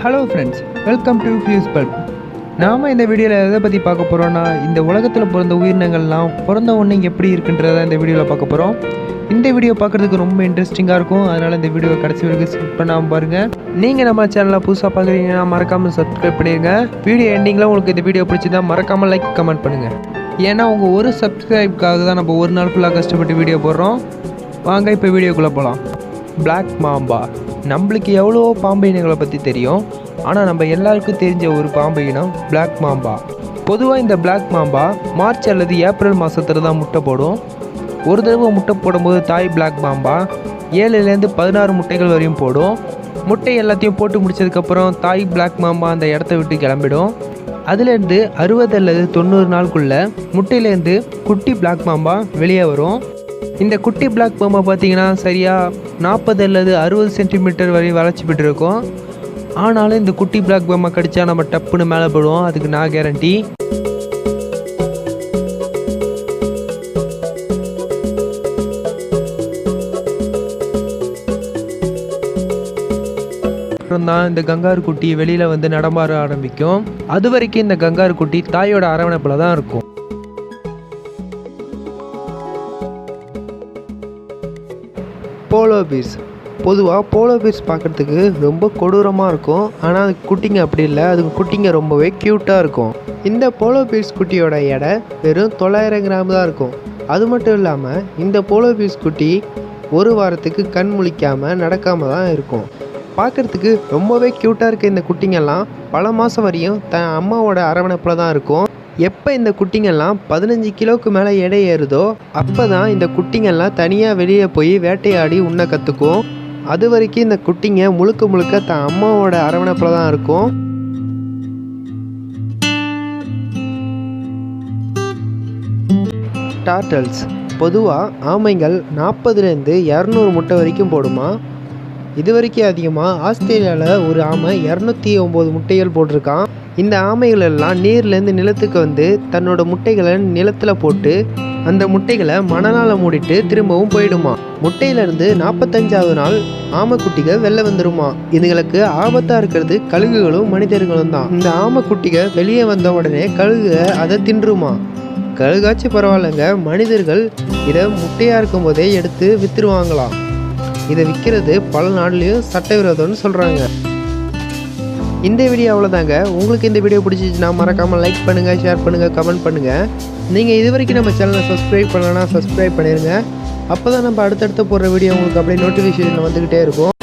Hello friends, welcome to fuse bulb. நாம் இந்த வீடியோவில் எதை பற்றி பார்க்க போகிறோன்னா, இந்த உலகத்தில் பிறந்த உயிரினங்கள்லாம் பிறந்த ஒன்று எப்படி இருக்குன்றதை இந்த வீடியோவில் பார்க்க போகிறோம். இந்த வீடியோ பார்க்குறதுக்கு ரொம்ப இன்ட்ரெஸ்டிங்காக இருக்கும். அதனால் இந்த வீடியோ கடைசி வரைக்கும் ஸ்கிப் பண்ணாமல் பாருங்கள். நீங்கள் நம்ம சேனலில் புதுசாக பார்க்குறீங்கன்னா மறக்காமல் சப்ஸ்கிரைப் பண்ணிடுங்க. வீடியோ எண்டிங்கில் உங்களுக்கு இந்த வீடியோ பிடிச்சிருந்தா மறக்காமல் லைக் கமெண்ட் பண்ணுங்கள். ஏன்னா உங்கள் ஒரு சப்ஸ்கிரைப்காக தான் நம்ம ஒரு நாள் ஃபுல்லாக கஷ்டப்பட்டு வீடியோ போடுறோம். வாங்க இப்போ வீடியோக்குள்ளே போகலாம். Black mamba. நம்மளுக்கு எவ்வளோ பாம்பு இனங்களை பற்றி தெரியும், ஆனால் நம்ம எல்லாருக்கும் தெரிஞ்ச ஒரு பாம்பு இனம் பிளாக் மாம்பா. பொதுவாக இந்த பிளாக் மாம்பா மார்ச் அல்லது ஏப்ரல் மாதத்தில் தான் முட்டை போடும். ஒரு தடவை முட்டை போடும்போது தாய் பிளாக் மாம்பா 7லேருந்து 16 முட்டைகள் வரையும் போடும். முட்டை எல்லாத்தையும் போட்டு முடிச்சதுக்கப்புறம் தாய் பிளாக் மாம்பா அந்த இடத்த விட்டு கிளம்பிடும். அதுலேருந்து 60 அல்லது 90 நாளுக்குள்ளே முட்டையிலேருந்து குட்டி பிளாக் மாம்பா வெளியே வரும். இந்த குட்டி பிளாக் மாம்பா பார்த்தீங்கன்னா சரியாக 40 அல்லது 60 சென்டிமீட்டர் வரை வளர்ச்சி பெற்றிருக்கும். ஆனாலும் இந்த குட்டி பிளாக் மாம்பா கடிச்சா நம்ம டப்புன்னு மேலே போடுவோம், அதுக்கு நான் கேரண்டி. அப்புறம் தான் இந்த கங்காரு குட்டி வெளியில் வந்து நடமாற ஆரம்பிக்கும். அது வரைக்கும் இந்த கங்காரு குட்டி தாயோட அரவணைப்பில் தான் இருக்கும். போலோ பீர்ஸ். பொதுவாக போலோ பீர்ஸ் பார்க்குறதுக்கு ரொம்ப கொடூரமாக இருக்கும், ஆனால் அது குட்டிங்க அப்படி இல்லை, அதுக்கு குட்டிங்க ரொம்பவே க்யூட்டாக இருக்கும். இந்த போலோ பீர்ஸ் குட்டியோட எடை வெறும் 900 கிராம் தான் இருக்கும். அது மட்டும் இல்லாமல் இந்த போலோ பீர்ஸ் குட்டி ஒரு வாரத்துக்கு கண் முழிக்காமல் நடக்காமல் தான் இருக்கும். பார்க்குறதுக்கு ரொம்பவே க்யூட்டாக இருக்க இந்த குட்டிங்கெல்லாம் பல மாதம் வரையும் தன் அம்மாவோட அரவணைப்பில் தான் இருக்கும். எப்போ இந்த குட்டிங்கெல்லாம் 15 கிலோவுக்கு மேலே எடை ஏறுதோ அப்போ தான் இந்த குட்டிங்கெல்லாம் தனியாக வெளியே போய் வேட்டையாடி உண்ண கற்றுக்கும். அது வரைக்கும் இந்த குட்டிங்க முழுக்க முழுக்க தன் அம்மாவோட அரவணைப்பில் தான் இருக்கும். டார்டல்ஸ். பொதுவாக ஆமைகள் 40லேருந்து 200 முட்டை வரைக்கும் போடுமா. இது வரைக்கும் அதிகமாக ஆஸ்திரேலியாவில் ஒரு ஆமை 209 முட்டைகள் போட்டிருக்கான். இந்த ஆமைகள் எல்லாம் நீர்லேருந்து நிலத்துக்கு வந்து தன்னோட முட்டைகளை நிலத்தில் போட்டு அந்த முட்டைகளை மணலால் மூடிட்டு திரும்பவும் போயிடுமா. முட்டையிலேருந்து 45வது நாள் ஆமைக்குட்டிகள் வெளில வந்துடுமா. இதுங்களுக்கு ஆபத்தாக இருக்கிறது கழுகுகளும் மனிதர்களும் தான். இந்த ஆமைக்குட்டிகள் வெளியே வந்த உடனே கழுகுக அதை தின்றுமா. கழுகாச்சு பரவாயில்லைங்க, மனிதர்கள் இதை முட்டையாக இருக்கும் போதே எடுத்து விற்றுருவாங்களாம். இதை விற்கிறது பல நாடுலேயும் சட்டவிரோதம்னு சொல்கிறாங்க. இந்த வீடியோ அவ்வளோதாங்க. உங்களுக்கு இந்த வீடியோ பிடிச்சிச்சுன்னா மறக்காமல் லைக் பண்ணுங்கள், ஷேர் பண்ணுங்கள், கமெண்ட் பண்ணுங்கள். நீங்கள் இது வரைக்கும் நம்ம சேனலை சப்ஸ்கிரைப் பண்ணலன்னா சப்ஸ்கிரைப் பண்ணிடுங்க. அப்போ தான் நம்ம அடுத்தடுத்து போடுற வீடியோ உங்களுக்கு அப்படியே நோட்டிஃபிகேஷன் வந்துக்கிட்டே இருக்கும்.